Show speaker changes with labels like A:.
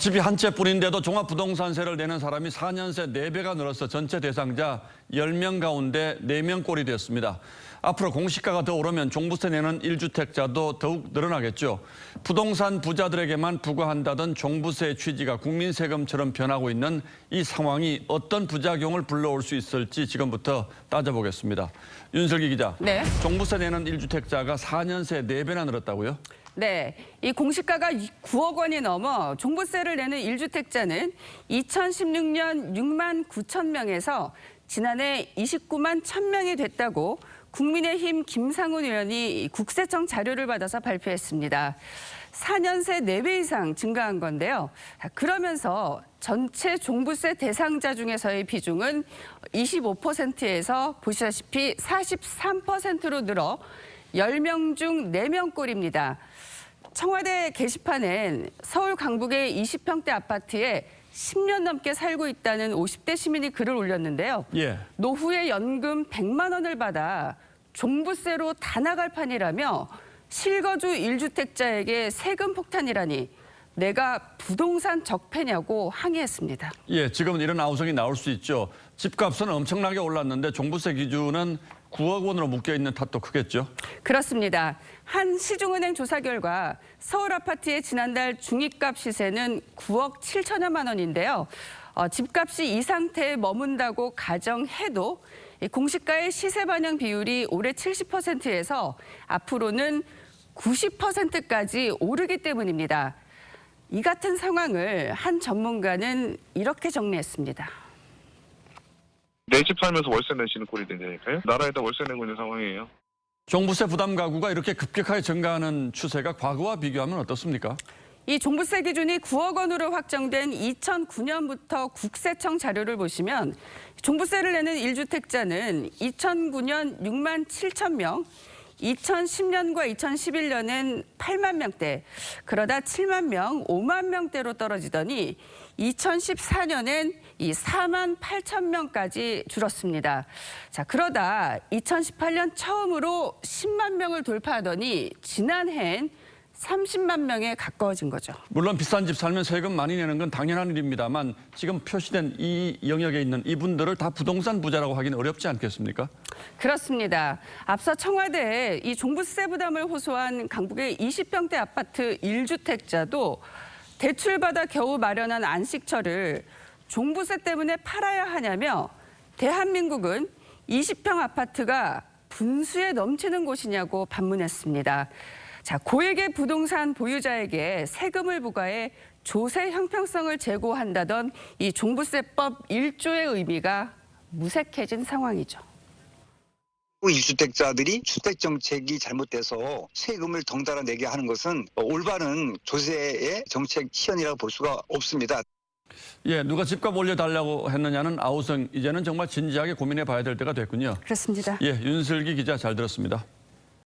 A: 집이 한 채뿐인데도 종합부동산세를 내는 사람이 4년 새 4배가 늘어서 전체 대상자 10명 가운데 4명꼴이 되었습니다. 앞으로 공시가가 더 오르면 종부세 내는 1주택자도 더욱 늘어나겠죠. 부동산 부자들에게만 부과한다던 종부세 취지가 국민 세금처럼 변하고 있는 이 상황이 어떤 부작용을 불러올 수 있을지 지금부터 따져보겠습니다. 윤슬기 기자,
B: 네.
A: 종부세 내는 1주택자가 4년 새 4배나 늘었다고요?
B: 네, 이 공시가가 9억 원이 넘어 종부세를 내는 1주택자는 2016년 6만 9천 명에서 지난해 29만 1,000명이 됐다고 국민의힘 김상훈 의원이 국세청 자료를 받아서 발표했습니다. 4년 새 4배 이상 증가한 건데요. 그러면서 전체 종부세 대상자 중에서의 비중은 25%에서 보시다시피 43%로 늘어 10명 중 4명꼴입니다. 청와대 게시판엔 서울 강북의 20평대 아파트에 10년 넘게 살고 있다는 50대 시민이 글을 올렸는데요.
A: 예.
B: 노후에 연금 100만 원을 받아 종부세로 다 나갈 판이라며 실거주 1주택자에게 세금 폭탄이라니 내가 부동산 적폐냐고 항의했습니다.
A: 예, 지금은 이런 아우성이 나올 수 있죠. 집값은 엄청나게 올랐는데 종부세 기준은 9억 원으로 묶여있는 탓도 크겠죠.
B: 그렇습니다. 한 시중은행 조사 결과 서울 아파트의 지난달 중위값 시세는 9억 7천여만 원인데요. 집값이 이 상태에 머문다고 가정해도 공시가의 시세 반영 비율이 올해 70%에서 앞으로는 90%까지 오르기 때문입니다. 이 같은 상황을 한 전문가는 이렇게 정리했습니다.
C: 내 집 살면서 월세 내시는 꼴이 된다니까요. 나라에다 월세 내고 있는 상황이에요.
A: 종부세 부담 가구가 이렇게 급격하게 증가하는 추세가 과거와 비교하면 어떻습니까?
B: 이 종부세 기준이 9억 원으로 확정된 2009년부터 국세청 자료를 보시면 종부세를 내는 1주택자는 2009년 6만 7천 명, 2010년과 2011년엔 8만 명대, 그러다 7만 명, 5만 명대로 떨어지더니 2014년엔 이 4만 8천 명까지 줄었습니다. 자, 그러다 2018년 처음으로 10만 명을 돌파하더니 지난해엔 30만 명에 가까워진 거죠.
A: 물론 비싼 집 살면 세금 많이 내는 건 당연한 일입니다만 지금 표시된 이 영역에 있는 이분들을 다 부동산 부자라고 하기는 어렵지 않겠습니까?
B: 그렇습니다. 앞서 청와대에 이 종부세 부담을 호소한 강북의 20평대 아파트 1주택자도 대출받아 겨우 마련한 안식처를 종부세 때문에 팔아야 하냐며 대한민국은 20평 아파트가 분수에 넘치는 곳이냐고 반문했습니다. 자, 고액의 부동산 보유자에게 세금을 부과해 조세 형평성을 제고한다던 이 종부세법 1조의 의미가 무색해진 상황이죠.
D: 1주택자들이 주택정책이 잘못돼서 세금을 덩달아 내게 하는 것은 올바른 조세의 정책 시현이라고 볼 수가 없습니다.
A: 예, 누가 집값 올려달라고 했느냐는 아우성, 이제는 정말 진지하게 고민해 봐야 될 때가 됐군요.
B: 그렇습니다.
A: 예, 윤슬기 기자 잘 들었습니다.